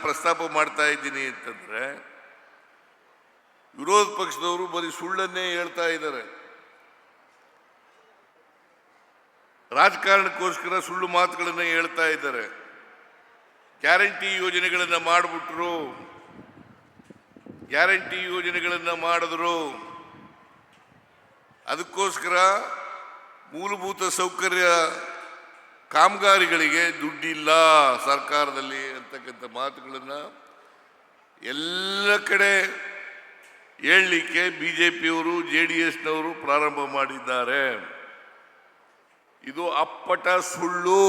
ಪ್ರಸ್ತಾಪ ಮಾಡ್ತಾ ಇದ್ದೀನಿ ಅಂತಂದ್ರೆ ವಿರೋಧ ಪಕ್ಷದವರು ಬರೀ ಸುಳ್ಳನ್ನೇ ಹೇಳ್ತಾ ಇದ್ದಾರೆ. ರಾಜಕಾರಣಕ್ಕೋಸ್ಕರ ಸುಳ್ಳು ಮಾತುಗಳನ್ನು ಹೇಳ್ತಾ ಇದ್ದಾರೆ. ಗ್ಯಾರಂಟಿ ಯೋಜನೆಗಳನ್ನು ಮಾಡಿಬಿಟ್ರು, ಗ್ಯಾರಂಟಿ ಯೋಜನೆಗಳನ್ನು ಮಾಡಿದ್ರು, ಅದಕ್ಕೋಸ್ಕರ ಮೂಲಭೂತ ಸೌಕರ್ಯ ಕಾಮಗಾರಿಗಳಿಗೆ ದುಡ್ಡಿಲ್ಲ ಸರ್ಕಾರದಲ್ಲಿ ಅಂತಕ್ಕಂಥ ಮಾತುಗಳನ್ನು ಎಲ್ಲ ಕಡೆ ಹೇಳಲಿಕ್ಕೆ ಬಿಜೆಪಿಯವರು ಜೆಡಿಎಸ್ನವರು ಪ್ರಾರಂಭ ಮಾಡಿದ್ದಾರೆ. ಇದು ಅಪ್ಪಟ ಸುಳ್ಳು.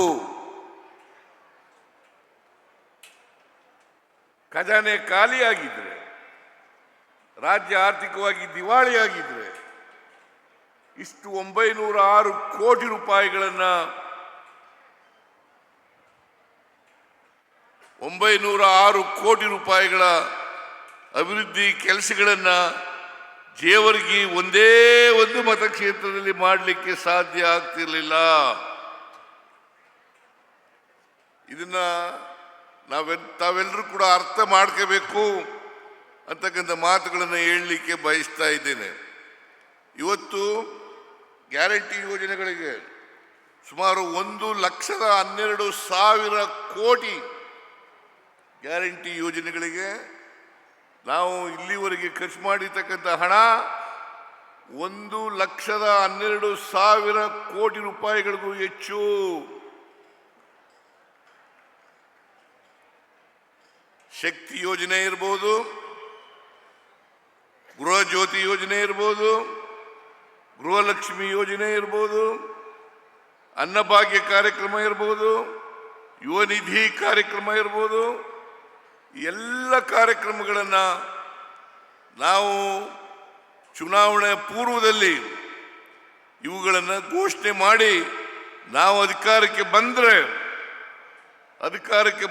ಖಜಾನೆ ಖಾಲಿಯಾಗಿದ್ರೆ, ರಾಜ್ಯ ಆರ್ಥಿಕವಾಗಿ ದಿವಾಳಿಯಾಗಿದ್ರೆ ಇಷ್ಟು 906 ಕೋಟಿ ರೂಪಾಯಿಗಳನ್ನು 906 ಕೋಟಿ ರೂಪಾಯಿಗಳ ಅಭಿವೃದ್ಧಿ ಕೆಲಸಗಳನ್ನು ಜೇವರ್ಗಿ ಒಂದೇ ಒಂದು ಮತಕ್ಷೇತ್ರದಲ್ಲಿ ಮಾಡಲಿಕ್ಕೆ ಸಾಧ್ಯ ಆಗ್ತಿರಲಿಲ್ಲ. ಇದನ್ನ ತಾವೆಲ್ಲರೂ ಕೂಡ ಅರ್ಥ ಮಾಡ್ಕೋಬೇಕು ಅಂತಕ್ಕಂಥ ಮಾತುಗಳನ್ನು ಹೇಳಲಿಕ್ಕೆ ಬಯಸ್ತಾ ಇದ್ದೇನೆ. ಇವತ್ತು ಗ್ಯಾರಂಟಿ ಯೋಜನೆಗಳಿಗೆ ಸುಮಾರು 1,12,000 ಕೋಟಿ ಗ್ಯಾರಂಟಿ ಯೋಜನೆಗಳಿಗೆ ನಾವು ಇಲ್ಲಿವರೆಗೆ ಖರ್ಚು ಮಾಡಿರ್ತಕ್ಕಂಥ ಹಣ 1,12,000 ಕೋಟಿ ರೂಪಾಯಿಗಳಿಗೂ ಹೆಚ್ಚು. ಶಕ್ತಿ ಯೋಜನೆ ಇರ್ಬೋದು, ಗೃಹ ಜ್ಯೋತಿ ಯೋಜನೆ ಇರ್ಬೋದು, ಗೃಹಲಕ್ಷ್ಮಿ ಯೋಜನೆ ಇರ್ಬೋದು, ಅನ್ನಭಾಗ್ಯ ಕಾರ್ಯಕ್ರಮ ಇರ್ಬೋದು, ಯುವ ನಿಧಿ ಕಾರ್ಯಕ್ರಮ ಇರ್ಬೋದು, ಎಲ್ಲ ಕಾರ್ಯಕ್ರಮಗಳನ್ನು ನಾವು ಚುನಾವಣೆ ಪೂರ್ವದಲ್ಲಿ ಇವುಗಳನ್ನು ಘೋಷಣೆ ಮಾಡಿ ನಾವು ಅಧಿಕಾರಕ್ಕೆ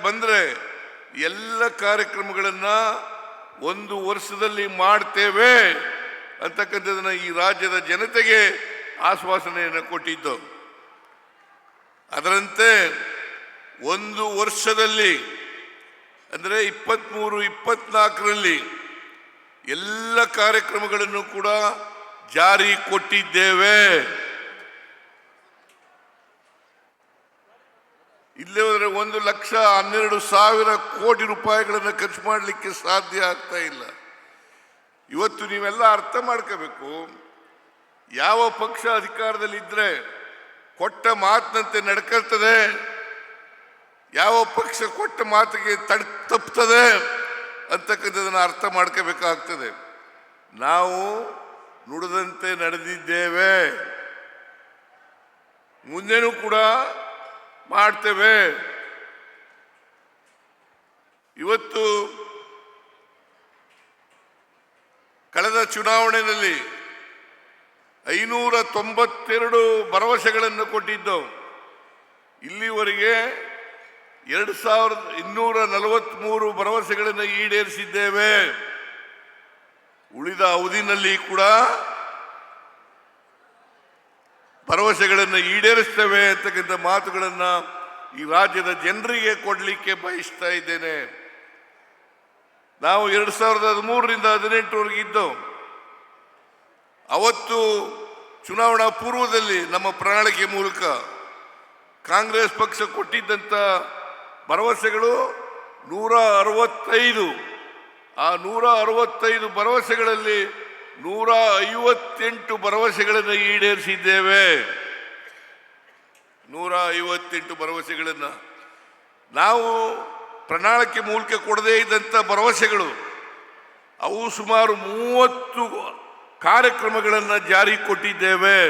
ಬಂದರೆ ಎಲ್ಲ ಕಾರ್ಯಕ್ರಮಗಳನ್ನು 1 ವರ್ಷದಲ್ಲಿ ಮಾಡ್ತೇವೆ ಅಂತಕ್ಕಂಥದ್ದನ್ನು ಈ ರಾಜ್ಯದ ಜನತೆಗೆ ಆಶ್ವಾಸನೆಯನ್ನು ಕೊಟ್ಟಿದ್ದು. ಅದರಂತೆ 1 ವರ್ಷದಲ್ಲಿ ಅಂದರೆ 23-24ರಲ್ಲಿ ಎಲ್ಲ ಕಾರ್ಯಕ್ರಮಗಳನ್ನು ಕೂಡ ಜಾರಿ ಕೊಟ್ಟಿದ್ದೇವೆ. ಇಲ್ಲೇ ಹೋದರೆ 1,12,000 ಕೋಟಿ ರೂಪಾಯಿಗಳನ್ನು ಖರ್ಚು ಮಾಡಲಿಕ್ಕೆ ಸಾಧ್ಯ ಆಗ್ತಾ ಇಲ್ಲ. ಇವತ್ತು ನೀವೆಲ್ಲ ಅರ್ಥ ಮಾಡ್ಕೋಬೇಕು, ಯಾವ ಪಕ್ಷ ಅಧಿಕಾರದಲ್ಲಿದ್ದರೆ ಕೊಟ್ಟ ಮಾತಿನಂತೆ ನಡ್ಕೊಳ್ತದೆ, ಯಾವ ಪಕ್ಷ ಕೊಟ್ಟ ಮಾತಿಗೆ ತಪ್ಪುತ್ತದೆ ಅಂತಕ್ಕಂಥದ್ದನ್ನು ಅರ್ಥ ಮಾಡ್ಕೋಬೇಕಾಗ್ತದೆ. ನಾವು ನುಡಿದಂತೆ ನಡೆದಿದ್ದೇವೆ, ಮುಂದೆನೂ ಕೂಡ ಮಾಡ್ತೇವೆ. ಇವತ್ತು ಕಳೆದ ಚುನಾವಣೆಯಲ್ಲಿ 592 ಭರವಸೆಗಳನ್ನು ಕೊಟ್ಟಿದ್ದವು. ಇಲ್ಲಿವರೆಗೆ 2,243 ಭರವಸೆಗಳನ್ನು ಈಡೇರಿಸಿದ್ದೇವೆ. ಉಳಿದ ಅವಧಿನಲ್ಲಿ ಕೂಡ ಭರವಸೆಗಳನ್ನು ಈಡೇರಿಸ್ತೇವೆ ಅಂತಕ್ಕಂಥ ಮಾತುಗಳನ್ನು ಈ ರಾಜ್ಯದ ಜನರಿಗೆ ಕೊಡಲಿಕ್ಕೆ ಬಯಸ್ತಾ ಇದ್ದೇನೆ. ನಾವು 2013ರಿಂದ 2018ವರೆಗೆ ಇದ್ದವು. ಅವತ್ತು ಚುನಾವಣಾ ಪೂರ್ವದಲ್ಲಿ ನಮ್ಮ ಪ್ರಣಾಳಿಕೆ ಮೂಲಕ ಕಾಂಗ್ರೆಸ್ ಪಕ್ಷ ಕೊಟ್ಟಿದ್ದಂಥ ಭರವಸೆಗಳು 165. ಆ 165 ಭರವಸೆಗಳಲ್ಲಿ 158 ಭರವಸೆಗಳನ್ನು ಈಡೇರಿಸಿದ್ದೇವೆ. 158 ಭರವಸೆಗಳನ್ನು ನಾವು ಪ್ರಣಾಳಿಕೆ ಮೂಲಕ ಕೊಡದೇ ಇದ್ದಂಥ ಭರವಸೆಗಳು, ಅವು ಸುಮಾರು 30 ಕಾರ್ಯಕ್ರಮಗಳನ್ನು ಜಾರಿ ಕೊಟ್ಟಿದ್ದೇವೆ.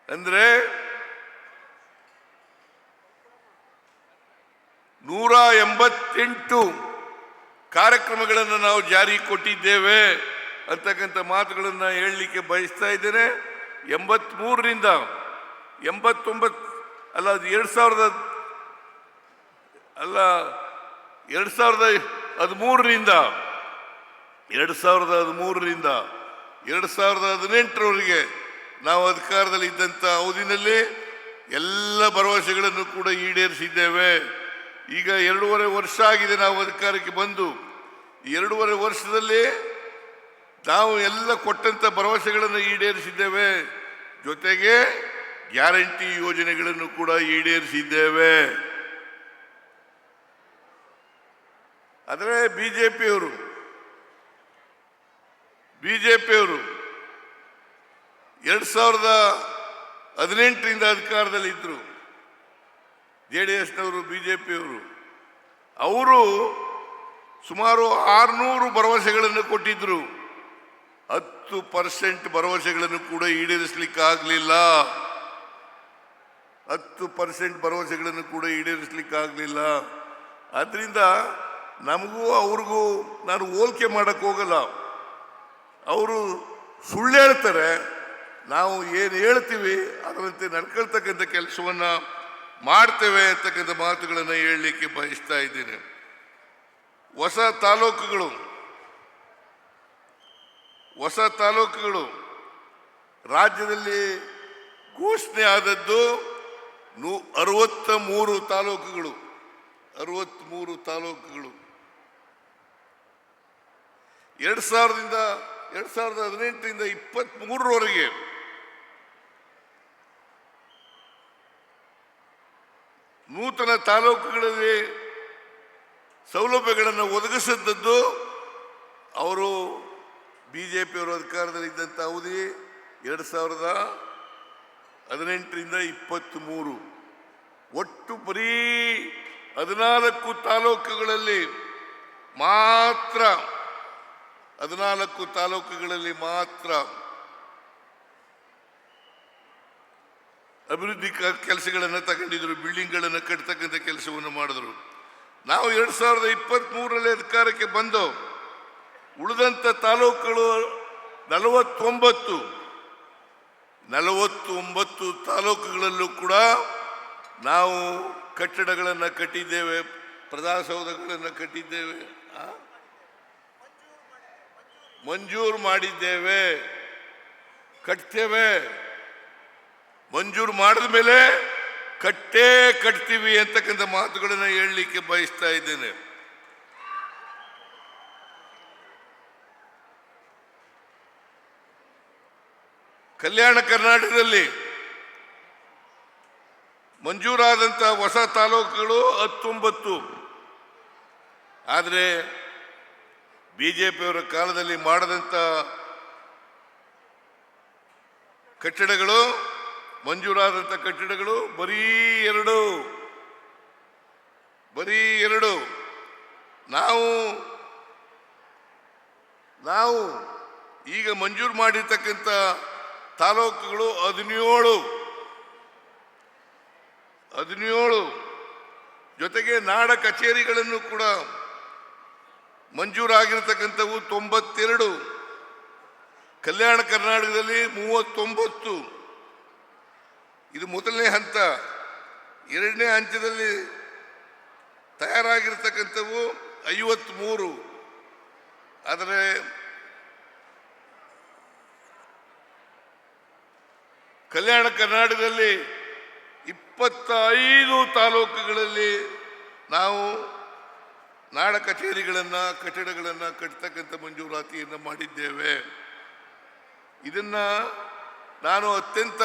ಅಂದರೆ 188 ಕಾರ್ಯಕ್ರಮಗಳನ್ನು ನಾವು ಜಾರಿ ಕೊಟ್ಟಿದ್ದೇವೆ ಅಂತಕ್ಕಂಥ ಮಾತುಗಳನ್ನು ಹೇಳಲಿಕ್ಕೆ ಬಯಸ್ತಾ ಇದ್ದೇನೆ. 83ರಿಂದ 89 ಅಲ್ಲ, 2013ರಿಂದ 2018ರವರೆಗೆ ನಾವು ಅಧಿಕಾರದಲ್ಲಿ ಇದ್ದಂಥ ಅವಧಿನಲ್ಲಿ ಎಲ್ಲ ಭರವಸೆಗಳನ್ನು ಕೂಡ ಈಡೇರಿಸಿದ್ದೇವೆ. ಈಗ 2.5 ವರ್ಷ ಆಗಿದೆ ನಾವು ಅಧಿಕಾರಕ್ಕೆ ಬಂದು. ಈ 2.5 ವರ್ಷದಲ್ಲಿ ನಾವು ಎಲ್ಲ ಕೊಟ್ಟಂತ ಭರವಸೆಗಳನ್ನು ಈಡೇರಿಸಿದ್ದೇವೆ. ಜೊತೆಗೆ ಗ್ಯಾರಂಟಿ ಯೋಜನೆಗಳನ್ನು ಕೂಡ ಈಡೇರಿಸಿದ್ದೇವೆ. ಆದರೆ ಬಿಜೆಪಿಯವರು 2018ರಿಂದ ಅಧಿಕಾರದಲ್ಲಿ ಇದ್ರು. JDSನವರು, ಬಿಜೆಪಿಯವರು ಅವರು ಸುಮಾರು 600 ಭರವಸೆಗಳನ್ನು ಕೊಟ್ಟಿದ್ರು. 10% ಭರವಸೆಗಳನ್ನು ಕೂಡ ಈಡೇರಿಸಲಿಕ್ಕಾಗಲಿಲ್ಲ. 10% ಭರವಸೆಗಳನ್ನು ಕೂಡ ಈಡೇರಿಸಲಿಕ್ಕಾಗಲಿಲ್ಲ. ಆದ್ರಿಂದ ನಮಗೂ ಅವ್ರಿಗೂ ನಾನು ಹೋಲಿಕೆ ಮಾಡಕ್ಕೆ ಹೋಗಲ್ಲ. ಅವರು ಸುಳ್ಳು ಹೇಳ್ತಾರೆ, ನಾವು ಏನು ಹೇಳ್ತೀವಿ ಅದರಂತೆ ನಡ್ಕೊಳ್ತಕ್ಕಂಥ ಕೆಲಸವನ್ನ ಮಾಡ್ತೇವೆ ಅಂತಕ್ಕಂಥ ಮಾತುಗಳನ್ನು ಹೇಳಲಿಕ್ಕೆ ಬಯಸ್ತಾ ಇದ್ದೇನೆ. ಹೊಸ ತಾಲೂಕುಗಳು ರಾಜ್ಯದಲ್ಲಿ ಘೋಷಣೆ ಆದದ್ದು 63 ತಾಲೂಕುಗಳು. 63 ತಾಲೂಕುಗಳು 2018ರಿಂದ 23ರವರೆಗೆ ನೂತನ ತಾಲೂಕುಗಳಲ್ಲಿ ಸೌಲಭ್ಯಗಳನ್ನು ಒದಗಿಸಿದ್ದದ್ದು ಅವರು ಬಿಜೆಪಿಯವರು ಅಧಿಕಾರದಲ್ಲಿ ಇದ್ದಂಥ ಅವಧಿ 2018ರಿಂದ 23. ಒಟ್ಟು ಬರೀ 14 ತಾಲೂಕುಗಳಲ್ಲಿ ಮಾತ್ರ ಅಭಿವೃದ್ಧಿ ಕೆಲಸಗಳನ್ನು ತಗೊಂಡಿದ್ರು. ಬಿಲ್ಡಿಂಗ್ಗಳನ್ನು ಕಟ್ಟತಕ್ಕಂಥ ಕೆಲಸವನ್ನು ಮಾಡಿದ್ರು. ನಾವು 2023ರಲ್ಲಿ ಅಧಿಕಾರಕ್ಕೆ ಬಂದು ಉಳಿದಂಥ ತಾಲೂಕುಗಳು 49 ತಾಲೂಕುಗಳಲ್ಲೂ ಕೂಡ ನಾವು ಕಟ್ಟಡಗಳನ್ನು ಕಟ್ಟಿದ್ದೇವೆ, ಪ್ರಜಾಸೌಧಗಳನ್ನು ಕಟ್ಟಿದ್ದೇವೆ, ಮಂಜೂರು ಮಾಡಿದ್ದೇವೆ, ಕಟ್ತೇವೆ. ಮಂಜೂರು ಮಾಡಿದ ಮೇಲೆ ಕಟ್ತೀವಿ ಅಂತಕ್ಕಂಥ ಮಾತುಗಳನ್ನು ಹೇಳಲಿಕ್ಕೆ ಬಯಸ್ತಾ ಇದ್ದೇನೆ. ಕಲ್ಯಾಣ ಕರ್ನಾಟಕದಲ್ಲಿ ಮಂಜೂರಾದಂಥ ಹೊಸ ತಾಲೂಕುಗಳು 19. ಆದರೆ ಬಿಜೆಪಿಯವರ ಕಾಲದಲ್ಲಿ ಮಾಡದಂಥ ಕಟ್ಟಡಗಳು, ಮಂಜೂರಾದಂಥ ಕಟ್ಟಡಗಳು ಬರೀ 2. ನಾವು ಈಗ ಮಂಜೂರು ಮಾಡಿರ್ತಕ್ಕಂಥ ತಾಲೂಕುಗಳು 17. ಜೊತೆಗೆ ನಾಡ ಕಚೇರಿಗಳನ್ನು ಕೂಡ ಮಂಜೂರಾಗಿರ್ತಕ್ಕಂಥವು 92. ಕಲ್ಯಾಣ ಕರ್ನಾಟಕದಲ್ಲಿ 39. ಇದು ಮೊದಲನೇ ಹಂತ. ಎರಡನೇ ಹಂತದಲ್ಲಿ ತಯಾರಾಗಿರ್ತಕ್ಕಂಥವು 53. ಆದರೆ ಕಲ್ಯಾಣ ಕರ್ನಾಟಕದಲ್ಲಿ 25 ತಾಲೂಕುಗಳಲ್ಲಿ ನಾವು ನಾಡ ಕಚೇರಿಗಳನ್ನು, ಕಟ್ಟಡಗಳನ್ನು ಕಟ್ಟತಕ್ಕಂಥ ಮಂಜೂರಾತಿಯನ್ನು ಮಾಡಿದ್ದೇವೆ. ಇದನ್ನ ನಾನು ಅತ್ಯಂತ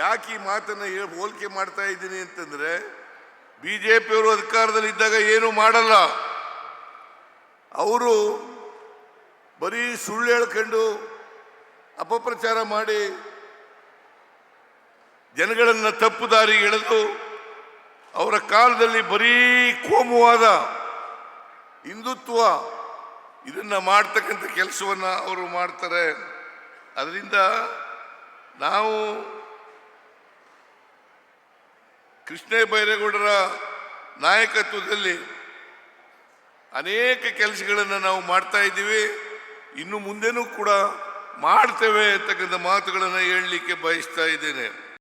ಯಾಕೆ ಈ ಮಾತನ್ನು ಹೋಲಿಕೆ ಮಾಡ್ತಾ ಇದ್ದೀನಿ ಅಂತಂದ್ರೆ, ಬಿಜೆಪಿಯವರು ಅಧಿಕಾರದಲ್ಲಿ ಇದ್ದಾಗ ಏನು ಮಾಡಲ್ಲ. ಅವರು ಬರೀ ಸುಳ್ಳು ಹೇಳ್ಕೊಂಡು ಅಪಪ್ರಚಾರ ಮಾಡಿ ಜನಗಳನ್ನು ತಪ್ಪು ದಾರಿ ಎಳೆದು ಅವರ ಕಾಲದಲ್ಲಿ ಬರೀ ಕೋಮುವಾದ, ಹಿಂದುತ್ವ ಇದನ್ನ ಮಾಡ್ತಕ್ಕಂಥ ಕೆಲಸವನ್ನ ಅವರು ಮಾಡ್ತಾರೆ. ಅದರಿಂದ ನಾವು ಕೃಷ್ಣ ಬೈರೇಗೌಡರ ನಾಯಕತ್ವದಲ್ಲಿ ಅನೇಕ ಕೆಲಸಗಳನ್ನು ನಾವು ಮಾಡ್ತಾ ಇದ್ದೀವಿ. ಇನ್ನು ಮುಂದೆನೂ ಕೂಡ ಮಾಡ್ತೇವೆ ಅಂತಕ್ಕಂಥ ಮಾತುಗಳನ್ನು ಹೇಳಲಿಕ್ಕೆ ಬಯಸ್ತಾ ಇದ್ದೇನೆ.